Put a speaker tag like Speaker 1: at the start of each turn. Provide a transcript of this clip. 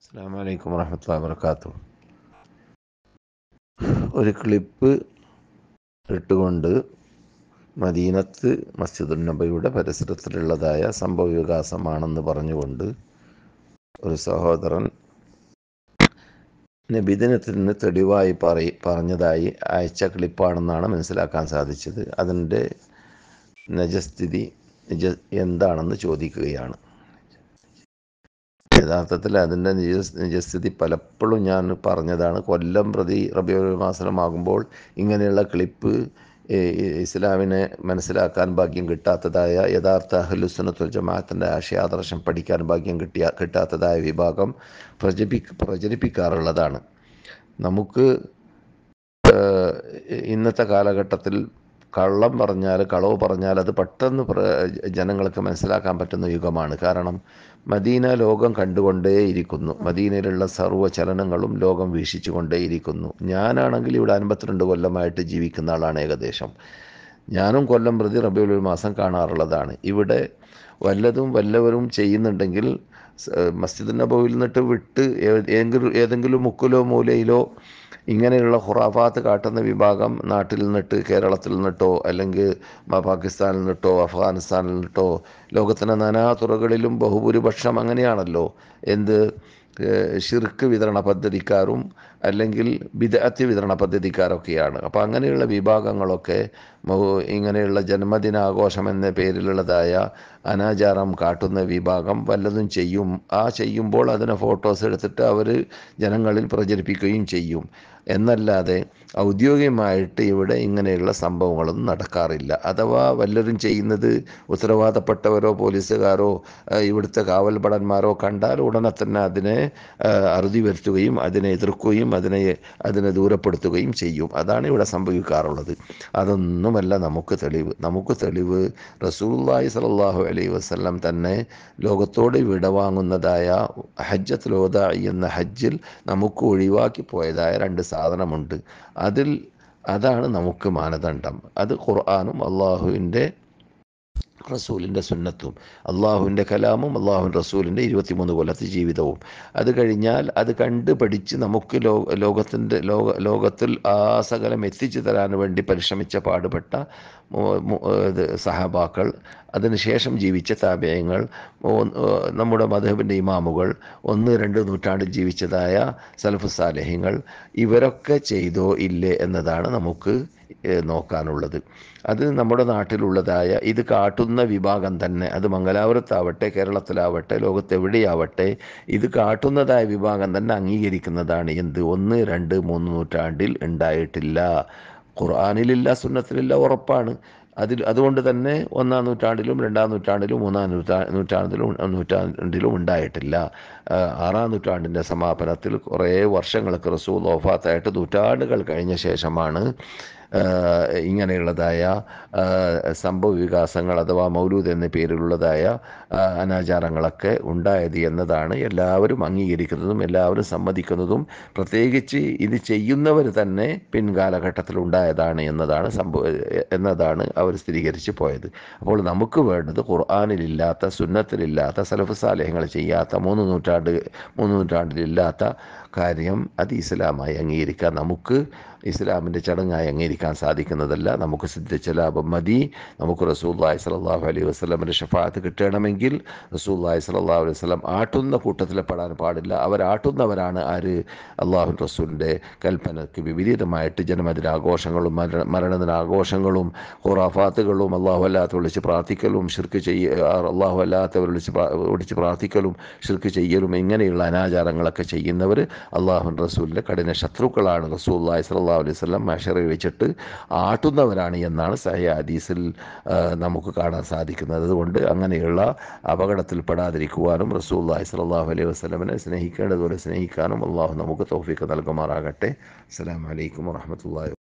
Speaker 1: അസ്സലാമു അലൈക്കും വറഹ്മത്തുള്ളാഹി വബറകാതുഹു. ഒരു ക്ലിപ്പ് ഇട്ടുകൊണ്ട് മദീനത്ത് മസ്ജിദുൻ നബവിയുടെ പരിസരത്തിലുള്ളതായ സംഭവ വികാസമാണെന്ന് പറഞ്ഞുകൊണ്ട് ഒരു സഹോദരൻ നബിദിനത്തിന് തെളിവായി പറഞ്ഞതായി അയച്ച ക്ലിപ്പാണെന്നാണ് മനസ്സിലാക്കാൻ സാധിച്ചത്. അതിൻ്റെ നിജസ്ഥിതി എന്താണെന്ന് ചോദിക്കുകയാണ്. യഥാർത്ഥത്തിൽ അതിൻ്റെ നിജസ്ഥിതി പലപ്പോഴും ഞാൻ പറഞ്ഞതാണ്. കൊല്ലം പ്രതി റബീഉൽ മാസമാകുമ്പോൾ ഇങ്ങനെയുള്ള ക്ലിപ്പ് ഇസ്ലാമിനെ മനസ്സിലാക്കാൻ ഭാഗ്യം കിട്ടാത്തതായ, യഥാർത്ഥ അഹ്ലുസുന്നത്ത് വൽ ജമാഅത്തിൻ്റെ ആശയാദർശം പഠിക്കാൻ ഭാഗ്യം കിട്ടാത്തതായ വിഭാഗം പ്രചരിപ്പിക്കാറുള്ളതാണ്. നമുക്ക് ഇന്നത്തെ കാലഘട്ടത്തിൽ കളവ് പറഞ്ഞാൽ അത് പെട്ടെന്ന് ജനങ്ങൾക്ക് മനസ്സിലാക്കാൻ പറ്റുന്ന യുഗമാണ്. കാരണം മദീന ലോകം കണ്ടുകൊണ്ടേയിരിക്കുന്നു. മദീനയിലുള്ള സർവ്വ ചലനങ്ങളും ലോകം വീക്ഷിച്ചു കൊണ്ടേയിരിക്കുന്നു. ഞാനാണെങ്കിൽ ഇവിടെ 52 കൊല്ലമായിട്ട് ജീവിക്കുന്ന ആളാണ് ഏകദേശം. ഞാനും കൊല്ലം പ്രതി റബീഉൽ മാസം കാണാറുള്ളതാണ്. ഇവിടെ വല്ലവരും ചെയ്യുന്നുണ്ടെങ്കിൽ മസ്ജിദ് നബവിയിൽ നിന്നിട്ട് വിട്ട് ഏതെങ്കിലും മുക്കിലോ മൂലയിലോ ഇങ്ങനെയുള്ള ഖുറാഫാത്ത് കാട്ടുന്ന വിഭാഗം നാട്ടിൽ നിന്നിട്ട്, കേരളത്തിൽ നിന്നിട്ടോ അല്ലെങ്കിൽ പാകിസ്ഥാനിൽ നിന്നിട്ടോ അഫ്ഗാനിസ്ഥാനിൽ നിന്നിട്ടോ, ലോകത്തിൻ്റെ നാനാ തുറകളിലും ബഹുഭൂരിപക്ഷം അങ്ങനെയാണല്ലോ, ശിർക്ക് വിതരണ പദ്ധതിക്കാരും അല്ലെങ്കിൽ ബിദ്അത്ത് വിതരണ പദ്ധതിക്കാരൊക്കെയാണ്. അപ്പോൾ അങ്ങനെയുള്ള വിഭാഗങ്ങളൊക്കെ ഇങ്ങനെയുള്ള ജന്മദിനാഘോഷം എന്ന പേരിലുള്ളതായ അനാചാരം കാട്ടുന്ന വിഭാഗം വല്ലതും ചെയ്യും. ചെയ്യുമ്പോൾ അതിനെ ഫോട്ടോസ് എടുത്തിട്ട് അവർ ജനങ്ങളിൽ പ്രചരിപ്പിക്കുകയും ചെയ്യും. എന്നല്ലാതെ ഔദ്യോഗികമായിട്ട് ഇവിടെ ഇങ്ങനെയുള്ള സംഭവങ്ങളൊന്നും നടക്കാറില്ല. അഥവാ വല്ലവരും ചെയ്യുന്നത് ഉത്തരവാദപ്പെട്ടവരോ പോലീസുകാരോ ഇവിടുത്തെ കാവൽഭടന്മാരോ കണ്ടാൽ ഉടനെ തന്നെ അതിനെ അറുതി വരുത്തുകയും അതിനെ എതിർക്കുകയും അതിനെ ദൂരപ്പെടുത്തുകയും ചെയ്യും. അതാണ് ഇവിടെ സംഭവിക്കാറുള്ളത്. അതൊന്നുമല്ല നമുക്ക് തെളിവ് റസൂലുള്ളാഹി സ്വല്ലല്ലാഹു അലൈഹി വസല്ലം തന്നെ ലോകത്തോട് വിടവാങ്ങുന്നതായ ഹജ്ജത്തുൽ വദാഇ എന്ന ഹജ്ജിൽ നമുക്ക് ഒഴിവാക്കി പോയതായ 2 സാധനമുണ്ട്. അതാണ് നമുക്ക് മാനദണ്ഡം. അത് ഖുർആനും അള്ളാഹുവിൻ്റെ റസൂലിൻ്റെ സുന്നത്തും, അള്ളാഹുവിൻ്റെ കലാമും അള്ളാഹുവിൻ്റെ റസൂലിൻ്റെ 23 കൊല്ലത്തെ ജീവിതവും. അത് കഴിഞ്ഞാൽ അത് കണ്ട് പഠിച്ച് നമുക്ക് ലോകത്തിൽ ആ സകലം എത്തിച്ചു തരാൻ വേണ്ടി പരിശ്രമിച്ച പാടുപെട്ട സഹാബാക്കൾ, അതിനുശേഷം ജീവിച്ച താബിഈങ്ങൾ, നമ്മുടെ മദ്ഹബിൻ്റെ ഇമാമുകൾ, 1-2 നൂറ്റാണ്ടിൽ ജീവിച്ചതായ സലഫു സാലിഹീങ്ങൾ, ഇവരൊക്കെ ചെയ്തോ ഇല്ലേ എന്നതാണ് നമുക്ക് നോക്കാനുള്ളത്. അത് നമ്മുടെ നാട്ടിലുള്ളതായ ഇത് കാട്ടുന്ന വിഭാഗം തന്നെ, അത് മംഗലാപുരത്താവട്ടെ കേരളത്തിലാവട്ടെ ലോകത്തെവിടെയാവട്ടെ, ഇത് കാട്ടുന്നതായ വിഭാഗം തന്നെ അംഗീകരിക്കുന്നതാണ്. 1, 2, 3 നൂറ്റാണ്ടിൽ ഉണ്ടായിട്ടില്ല. ഖുർആനിലില്ല, സുന്നത്തിലില്ല, ഉറപ്പാണ്. അതുകൊണ്ട് തന്നെ 1-ാം നൂറ്റാണ്ടിലും 2-ാം നൂറ്റാണ്ടിലും 3-ാം നൂറ്റാണ്ടിലും ഉണ്ടായിട്ടില്ല. 6-ാം നൂറ്റാണ്ടിൻ്റെ സമാപനത്തിൽ കുറേ വർഷങ്ങൾക്ക് റസൂൽ വഫാത്തായിട്ട് നൂറ്റാണ്ടുകൾ കഴിഞ്ഞ ശേഷമാണ് ഇങ്ങനെയുള്ളതായ സംഭവ വികാസങ്ങൾ അഥവാ മൗലൂദ് എന്ന പേരിലുള്ളതായ അനാചാരങ്ങളൊക്കെ ഉണ്ടായത് എന്നതാണ് എല്ലാവരും അംഗീകരിക്കുന്നതും എല്ലാവരും സമ്മതിക്കുന്നതും. പ്രത്യേകിച്ച് ഇത് ചെയ്യുന്നവർ തന്നെ പിൻകാലഘട്ടത്തിൽ ഉണ്ടായതാണ് എന്നതാണ് അവർ സ്ഥിരീകരിച്ച് പോയത്. അപ്പോൾ നമുക്ക് വേണ്ടത് ഖുർആനിലില്ലാത്ത, സുന്നത്തിലില്ലാത്ത, സലഫ് സാലിഹ്യങ്ങൾ ചെയ്യാത്ത, 3 നൂറ്റാണ്ടിലില്ലാത്ത കാര്യം അത് ഇസ്ലാമായി അംഗീകരിക്കാൻ, നമുക്ക് ഇസ്ലാമിൻ്റെ ചടങ്ങായി അംഗീകരിക്കാൻ സാധിക്കുന്നതല്ല. നമുക്ക് സിദ്ധിച്ച ലാഭം മതി. നമുക്ക് റസൂലുള്ളാഹി സ്വല്ലല്ലാഹു അലൈഹി വസല്ലമിൻ്റെ ശഫാഅത്ത് കിട്ടണമെങ്കിൽ റസൂലുള്ളാഹി സ്വല്ലല്ലാഹു അലൈഹി വസല്ലം ആട്ടുന്ന കൂട്ടത്തിൽ പെടാൻ പാടില്ല. അവരാട്ടുന്നവരാണ് ആര്? അള്ളാഹു റസൂലിൻ്റെ കൽപ്പനയ്ക്ക് വിപരീതമായിട്ട് ജന്മദിനാഘോഷങ്ങളും മരണദിനാഘോഷങ്ങളും ഖുറാഫാത്തുകളും അള്ളാഹു അല്ലാത്ത വിളിച്ച് പ്രാർത്ഥിക്കലും അള്ളാഹു അല്ലാത്തവർ വിളിച്ച് പ്രാർത്ഥിക്കലും ഷിർക്ക് ചെയ്യലും ഇങ്ങനെയുള്ള അനാചാരങ്ങളൊക്കെ ചെയ്യുന്നവർ അള്ളാഹു റസൂലിൻ്റെ കഠിന ശത്രുക്കളാണ്. റസൂലുള്ളാഹി സ്വല്ലല്ലാഹു അലൈഹി വസല്ലം മഹ്ശറിൽ വെച്ചിട്ട് ആട്ടുന്നവരാണ് എന്നാണ് സഹീഹ് ഹദീസിൽ നമുക്ക് കാണാൻ സാധിക്കുന്നത്. അതുകൊണ്ട് അങ്ങനെയുള്ള അപകടത്തിൽ പെടാതിരിക്കുവാനും റസൂലുള്ളാഹി സ്വല്ലല്ലാഹു അലൈഹി വസല്ലമിനെ സ്നേഹിക്കേണ്ടതുപോലെ സ്നേഹിക്കാനും അള്ളാഹു നമുക്ക് തൗഫീഖ് നൽകുമാറാകട്ടെ. അസ്സലാമു അലൈക്കും വറഹ്മത്തുള്ളാഹി